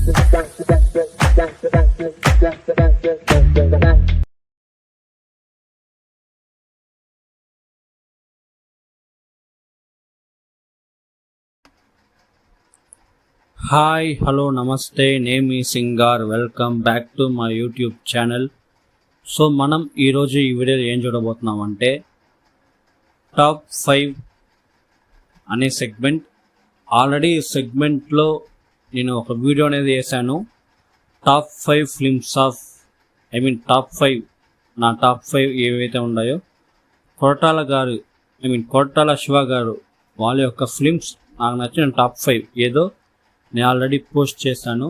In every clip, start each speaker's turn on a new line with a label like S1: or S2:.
S1: Hi hello నమస్తే, name ఈ సింగార్. Welcome back to my YouTube channel. So మనం ఈరోజు ఈ వీడియోలో ఏం చూడబోతున్నాం అంటే టాప్ 5 అనే సెగ్మెంట్. ఆల్రెడీ సెగ్మెంట్లో నేను ఒక వీడియో అనేది వేసాను. టాప్ 5 ఫిల్మ్స్ ఆఫ్ టాప్ 5 నా టాప్ 5 ఏవైతే ఉన్నాయో కొరటాల శివ గారు వాళ్ళ యొక్క ఫిల్మ్స్ నాకు నచ్చిన టాప్ 5 ఏదో నేను ఆల్రెడీ పోస్ట్ చేశాను.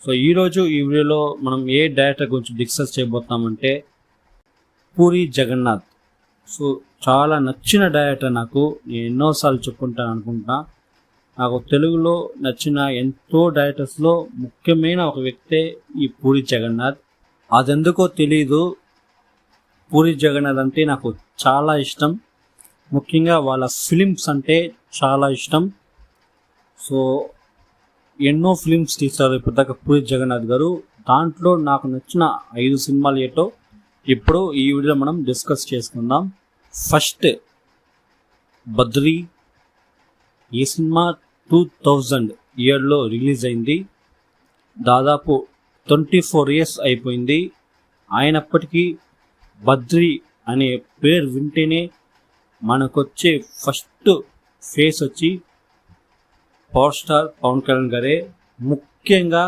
S1: సో ఈరోజు ఈ వీడియోలో మనం ఏ డైరెక్టర్ గురించి డిస్కస్ చేయబోతున్నామంటే పూరి జగన్నాథ్. సో చాలా నచ్చిన డైరెక్టర్ నాకు. నేను ఎన్నోసార్లు చెప్పుకుంటాను అనుకుంటా. నాకు తెలుగులో నచ్చిన ఎంతో డైరెక్టర్స్లో ముఖ్యమైన ఒక వ్యక్తే ఈ పూరి జగన్నాథ్. అదెందుకో తెలీదు, పూరి జగన్నాథ్ అంటే నాకు చాలా ఇష్టం. ముఖ్యంగా వాళ్ళ ఫిలిమ్స్ అంటే చాలా ఇష్టం. సో ఎన్నో ఫిలిమ్స్ తీశారు ఇప్పటిదాకా పూరి జగన్నాథ్ గారు. దాంట్లో నాకు నచ్చిన 5 సినిమాలు ఏటో ఇప్పుడు ఈ వీడియోలో మనం డిస్కస్ చేసుకుందాం. ఫస్ట్ బద్రీ. ఈ సినిమా 2000 ఇయర్లో రిలీజ్ అయింది. దాదాపు 24 years అయిపోయింది. అయినప్పటికీ బద్రీ అనే పేరు వింటేనే మనకొచ్చే ఫస్ట్ ఫేస్ వచ్చి పవర్ స్టార్ పవన్ కళ్యాణ్ గారే. ముఖ్యంగా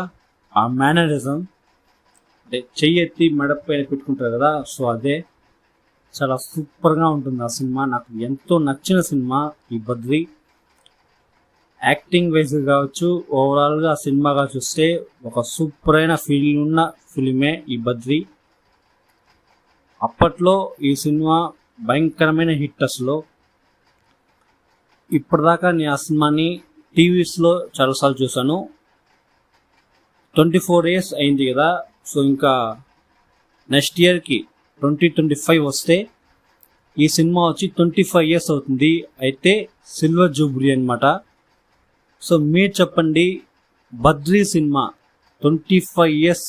S1: ఆ మేనరిజం, అంటే చెయ్యెత్తి మెడపైన పెట్టుకుంటారు కదా, సో అదే చాలా సూపర్గా ఉంటుంది ఆ సినిమా. నాకు ఎంతో నచ్చిన సినిమా ఈ బద్రీ. యాక్టింగ్ వైజ్ కావచ్చు, ఓవరాల్గా ఆ సినిమాగా చూస్తే ఒక సూపర్ అయిన ఫీల్ ఉన్న ఫిలిమే ఈ బద్రీ. అప్పట్లో ఈ సినిమా భయంకరమైన హిట్. అసలు ఇప్పటిదాకా నేను ఆ సినిమాని టీవీస్లో చాలాసార్లు చూసాను. 24 years అయింది కదా, సో ఇంకా నెక్స్ట్ ఇయర్కి 2025 వస్తే ఈ సినిమా వచ్చి 25 years అవుతుంది. అయితే సిల్వర్ జూబ్లీ అనమాట. సో మీరు చెప్పండి, బద్రీ సినిమా 25 years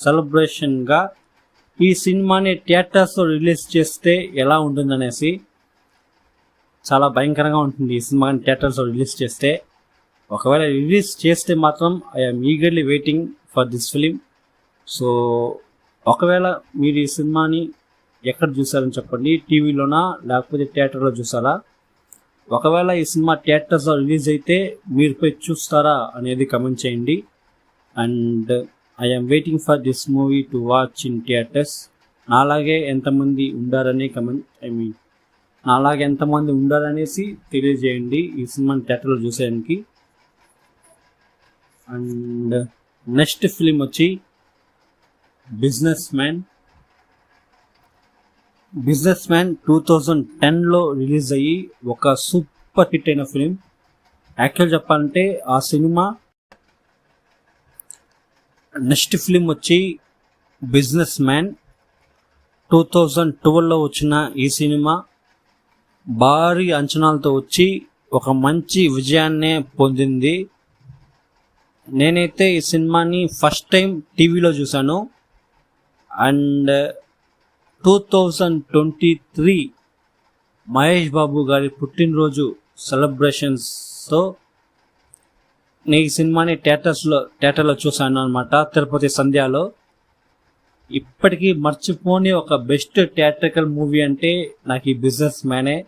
S1: సెలబ్రేషన్గా ఈ సినిమాని థియేటర్స్లో రిలీజ్ చేస్తే ఎలా ఉంటుందనేసి. చాలా భయంకరంగా ఉంటుంది ఈ సినిమాని థియేటర్స్లో రిలీజ్ చేస్తే. ఒకవేళ రిలీజ్ చేస్తే మాత్రం I'm eagerly waiting for this film. So ఒకవేళ మీరు ఈ సినిమాని ఎక్కడ చూసారని చెప్పండి, టీవీలోనా లేకపోతే థియేటర్లో చూసారా? ఒకవేళ ఈ సినిమా థియేటర్స్లో రిలీజ్ అయితే మీరు పోయి చూస్తారా అనేది కమెంట్ చేయండి. And I'm waiting for this movie to watch in theatres. నాలాగే ఎంతమంది ఉండారని నాలాగే ఎంతమంది ఉండాలనేసి తెలియజేయండి ఈ సినిమాని థియేటర్లో చూసేదానికి. అండ్ నెక్స్ట్ ఫిలిం వచ్చి బిజినెస్ మ్యాన్ 2010లో రిలీజ్ అయ్యి ఒక సూపర్ హిట్ అయిన ఫిలిం. యాక్చువల్ చెప్పాలంటే ఆ సినిమా నెక్స్ట్ ఫిలిం వచ్చి బిజినెస్ మ్యాన్ 2012లో వచ్చిన ఈ సినిమా భారీ అంచనాలతో వచ్చి ఒక మంచి విజయాన్నే పొందింది. నేనైతే ఈ సినిమాని ఫస్ట్ టైం టీవీలో చూశాను. అండ్ 2023 మహేష్ బాబు గారి పుట్టినరోజు సెలబ్రేషన్స్తో నేను ఈ సినిమాని థియేటర్లో చూశాను అనమాట, తిరుపతి సంధ్యాలో. ఇప్పటికీ మర్చిపోని ఒక బెస్ట్ థియేట్రికల్ మూవీ అంటే నాకు ఈ బిజినెస్ మ్యానే.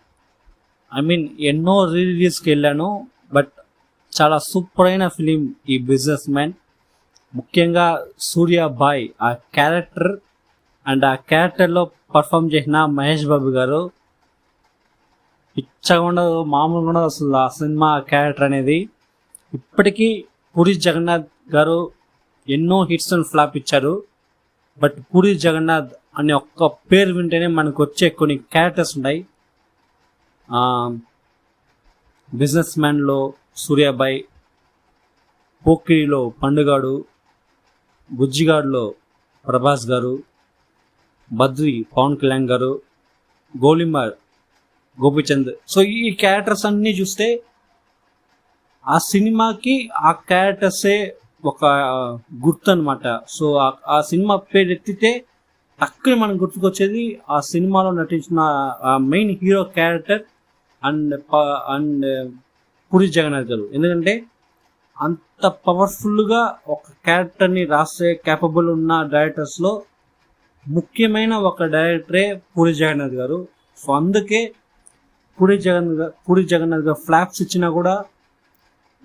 S1: ఎన్నో రిలీజ్కి వెళ్ళాను, బట్ చాలా సూపర్ అయిన ఫిలిం ఈ బిజినెస్ మ్యాన్. ముఖ్యంగా సూర్యాబాయ్ ఆ క్యారెక్టర్ అండ్ ఆ క్యారెక్టర్లో పర్ఫామ్ చేసిన మహేష్ బాబు గారు పిచ్చగా ఉండదు, మామూలుగా ఉండదు అసలు ఆ సినిమా క్యారెక్టర్ అనేది. ఇప్పటికీ పూరి జగన్నాథ్ గారు ఎన్నో హిట్స్ అండ్ ఫ్లాప్ ఇచ్చారు, బట్ పూరి జగన్నాథ్ అనే ఒక్క పేరు వింటేనే మనకు వచ్చే కొన్ని క్యారెక్టర్స్ ఉన్నాయి. బిజినెస్ మ్యాన్లో సూర్యాబాయ్, పోకిరిలో పండుగాడు, బుజ్జిగాడులో ప్రభాస్ గారు, బద్రీ పవన్ కళ్యాణ్ గారు, గోలిమార్ గోపిచంద్. సో ఈ క్యారెక్టర్స్ అన్నీ చూస్తే ఆ సినిమాకి ఆ క్యారెక్టర్సే ఒక గుర్తు అనమాట. సో ఆ సినిమా పేరు ఎత్తితే టక్కుని మనకు గుర్తుకొచ్చేది ఆ సినిమాలో నటించిన main hero character and Puri Jagannath garu. ఎందుకంటే అంత పవర్ఫుల్గా ఒక క్యారెక్టర్ని రాసే క్యాపబుల్ ఉన్న డైరెక్టర్స్లో ముఖ్యమైన ఒక డైరెక్టరే పూరి జగన్నాథ్ గారు. సో అందుకే పూరి జగన్నాథ్ గారు ఫ్లాప్స్ ఇచ్చినా కూడా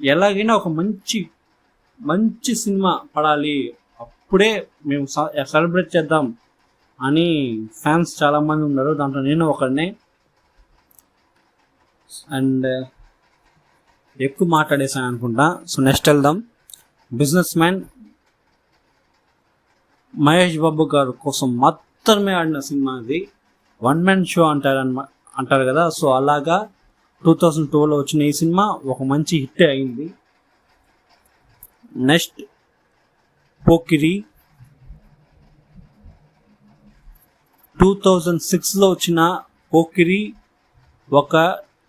S1: ఎలాగైనా ఒక మంచి సినిమా పడాలి, అప్పుడే మేము సెలబ్రేట్ చేద్దాం అని ఫ్యాన్స్ చాలామంది ఉన్నారు. దాంట్లో నేను ఒకడినే. అండ్ ఎక్కువ మాట్లాడేసాను అనుకుంటా. సో నెక్స్ట్ వెళ్దాం. బిజినెస్ మ్యాన్ మహేష్ బాబు గారు కోసం మాత్రమే ఆడిన సినిమా అది. వన్ మ్యాన్ షో అంటారు కదా. సో అలాగా 2012లో వచ్చిన ఈ సినిమా ఒక మంచి హిట్ అయింది. నెక్స్ట్ పోకిరి 2006లో వచ్చిన పోకిరి ఒక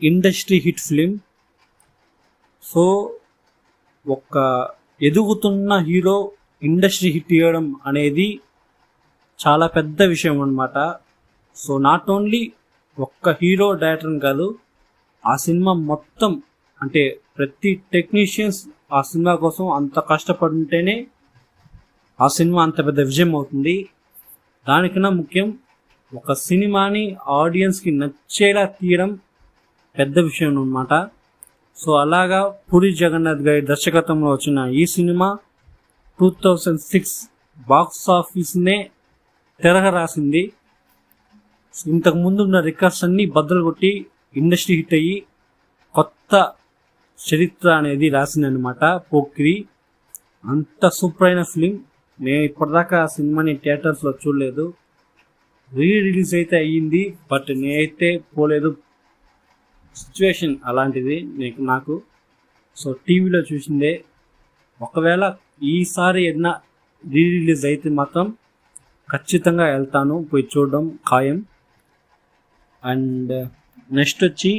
S1: ఇండస్ట్రీ హిట్ ఫిలిం. సో ఒక ఎదుగుతున్న హీరో ఇండస్ట్రీ హిట్ ఇవ్వడం అనేది చాలా పెద్ద విషయం అన్నమాట. సో నాట్ ఓన్లీ ఒక్క హీరో డైరెక్టర్ కాదు, ఆ సినిమా మొత్తం అంటే ప్రతి టెక్నీషియన్స్ ఆ సినిమా కోసం అంత కష్టపడుంటేనే ఆ సినిమా అంత పెద్ద విజయం అవుతుంది. దానికన్నా ముఖ్యం ఒక సినిమాని ఆడియన్స్కి నచ్చేలా తీయడం పెద్ద విషయం అన్నమాట. సో అలాగా పూరి జగన్నాథ్ గారి దర్శకత్వంలో వచ్చిన ఈ సినిమా 2006 బాక్స్ ఆఫీస్నే తిరగరాసింది. ఇంతకు ముందు ఉన్న రికార్డ్స్ అన్నీ బద్దలు కొట్టి ఇండస్ట్రీ హిట్ అయ్యి కొత్త చరిత్ర అనేది రాసిందనమాట పోకిరి. అంత సూపర్ అయిన ఫిలిం. నేను ఇప్పటిదాకా ఆ సినిమాని థియేటర్స్లో చూడలేదు. రిలీజ్ అయితే అయ్యింది, బట్ నేనైతే పోలేదు. సిచ్యువేషన్ అలాంటిది నాకు. సో టీవీలో చూసిందే. ఒకవేళ ఈసారి ఏదైనా రిలీజ్ అయితే మాత్రం ఖచ్చితంగా వెళ్తాను, పోయి చూడడం ఖాయం. అండ్ నెక్స్ట్ వచ్చి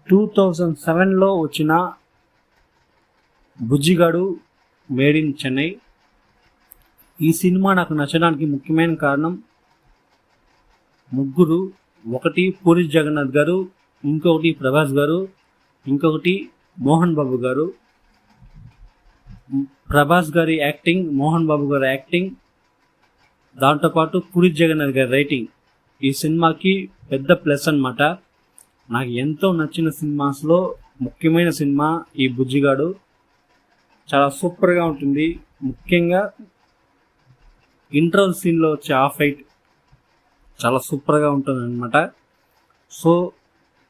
S1: 2007లో వచ్చిన బుజ్జిగాడు మేడ్ ఇన్ చెన్నై. ఈ సినిమా నాకు నచ్చడానికి ముఖ్యమైన కారణం ముగ్గురు. ఒకటి పూరి జగన్నాథ్ గారు, ఇంకొకటి ప్రభాస్ గారు, ఇంకొకటి మోహన్ బాబు గారు. ప్రభాస్ గారి యాక్టింగ్, మోహన్ బాబు గారి యాక్టింగ్, దాంతోపాటు పూరి జగన్నాథ్ గారి రైటింగ్ ఈ సినిమాకి పెద్ద ప్లస్ అన్నమాట. నాకు ఎంతో నచ్చిన సినిమాస్లో ముఖ్యమైన సినిమా ఈ బుజ్జిగాడు. చాలా సూపర్గా ఉంటుంది. ముఖ్యంగా ఇంటర్వల్ సీన్లో వచ్చే ఆ ఫైట్ చాలా సూపర్గా ఉంటుంది అనమాట. సో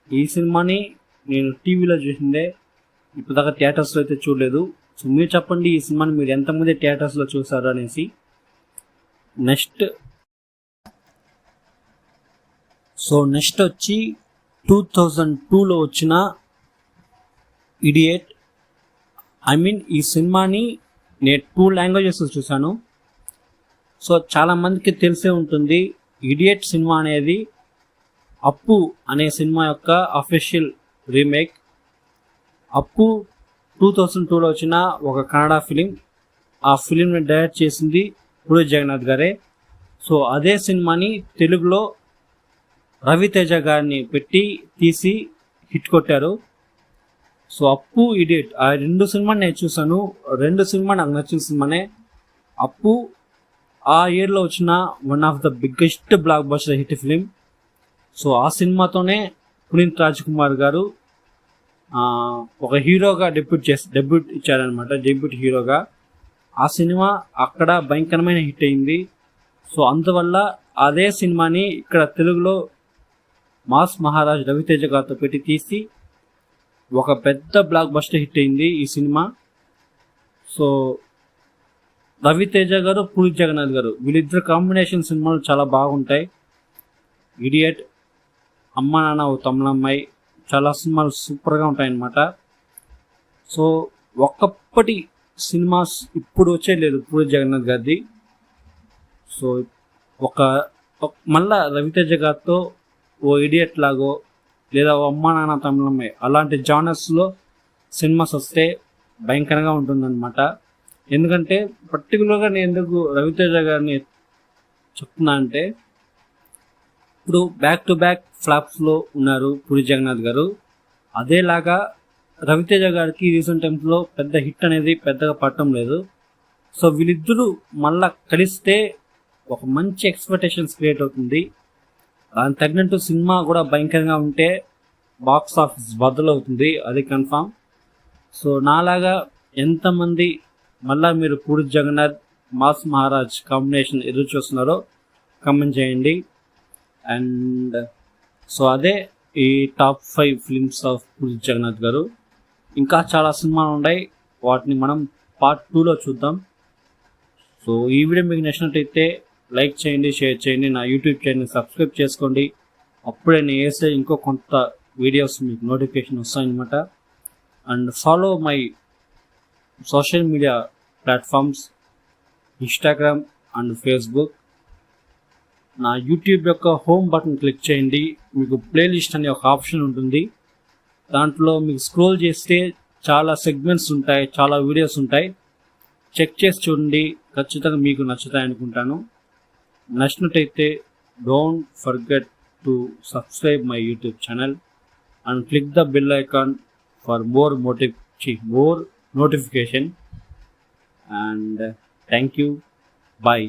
S1: ఈ సినిమాని నేను టీవీలో చూసిందే, ఇప్పటిదాకా థియేటర్స్లో అయితే చూడలేదు. సో మీరు చెప్పండి, ఈ సినిమాని మీరు ఎంతమంది థియేటర్స్లో చూసారు అనేసి. నెక్స్ట్ వచ్చి 2002లో వచ్చిన ఇడియట్. ఈ సినిమాని నేను 2 లాంగ్వేజెస్లో చూశాను. సో చాలామందికి తెలిసే ఉంటుంది, ఇడియట్ సినిమా అనేది అప్పు అనే సినిమా యొక్క అఫీషియల్ రీమేక్. అప్పు 2002లో వచ్చిన ఒక కన్నడ ఫిలిం. ఆ ఫిలింని డైరెక్ట్ చేసింది పూరి జగన్నాథ్ గారే. సో అదే సినిమాని తెలుగులో రవితేజ గారిని పెట్టి తీసి హిట్ కొట్టారు. సో అప్పు, ఇడియట్ ఆ 2 సినిమా నేను చూసాను. 2 సినిమా నాకు నచ్చిన సినిమానే. అప్పు ఆ ఇయర్లో వచ్చిన one of the biggest block buster hit film. So ఆ సినిమాతోనే పునీత్ రాజ్ కుమార్ గారు ఒక హీరోగా డెబ్యూట్ ఇచ్చారనమాట, డెబ్యూట్ హీరోగా. ఆ సినిమా అక్కడ భయంకరమైన హిట్ అయింది. సో అందువల్ల అదే సినిమాని ఇక్కడ తెలుగులో మాస్ మహారాజ్ రవితేజ గారితో పెట్టి తీసి ఒక పెద్ద బ్లాక్ బస్టర్ హిట్ అయింది ఈ సినిమా. సో రవితేజ గారు, పూరి జగన్నాథ్ గారు వీళ్ళిద్దరు కాంబినేషన్ సినిమాలు చాలా బాగుంటాయి. ఇడియట్, అమ్మ నాన్న ఓ తమిళమ్మాయి, చాలా సినిమాలు సూపర్గా ఉంటాయన్నమాట. సో ఒకప్పటి సినిమాస్ ఇప్పుడు వచ్చేయలేదు పూరి జగన్నాథ్ గారిది. సో మళ్ళా రవితేజ గారితో ఓ ఇడియట్ లాగో లేదా ఓ అమ్మ నాన్న తమిళమ్మాయి అలాంటి జానర్స్లో సినిమాస్ వస్తే భయంకరంగా ఉంటుందన్నమాట. ఎందుకంటే పర్టికులర్గా నేను ఎందుకు రవితేజ గారిని చెప్తున్నా అంటే, ఇప్పుడు బ్యాక్ టు బ్యాక్ ఫ్లాప్స్లో ఉన్నారు పూరి జగన్నాథ్ గారు. అదేలాగా రవితేజ గారికి రీసెంట్ టైమ్స్లో పెద్ద హిట్ అనేది పెద్దగా పడటం లేదు. సో వీళ్ళిద్దరూ మళ్ళా కలిస్తే ఒక మంచి ఎక్స్పెక్టేషన్స్ క్రియేట్ అవుతుంది. దానికి తగినట్టు సినిమా కూడా భయంకరంగా ఉంటే బాక్స్ ఆఫీస్ బద్దలవుతుంది, అది కన్ఫామ్. సో నాలాగా ఎంతమంది మళ్ళా మీరు పూరి జగన్నాథ్ మాస్ మహారాజ్ కాంబినేషన్ ఎదురు చూస్తున్నారో కామెంట్ చేయండి. అండ్ సో అదే ఈ top 5 films of Puri Jagannath garu. ఇంకా చాలా సినిమాలు ఉన్నాయి, వాటిని మనం పార్ట్ 2లో చూద్దాం. సో ఈ వీడియో మీకు నచ్చినట్టయితే లైక్ చేయండి, షేర్ చేయండి, నా యూట్యూబ్ ఛానల్ సబ్స్క్రైబ్ చేసుకోండి. అప్పుడే నేను వేసే ఇంకో కొంత వీడియోస్ మీకు నోటిఫికేషన్ వస్తాయన్నమాట. And follow my social media platforms, Instagram and Facebook. నా యూట్యూబ్ యొక్క హోమ్ బటన్ క్లిక్ చేయండి, మీకు ప్లేలిస్ట్ అనే ఒక ఆప్షన్ ఉంటుంది. దాంట్లో మీకు స్క్రోల్ చేస్తే చాలా సెగ్మెంట్స్ ఉంటాయి, చాలా వీడియోస్ ఉంటాయి. చెక్ చేసి చూడండి, ఖచ్చితంగా మీకు నచ్చుతాయి అనుకుంటాను. నచ్చినట్టయితే don't forget to subscribe my YouTube channel and click the bell icon for more notification. And thank you. Bye.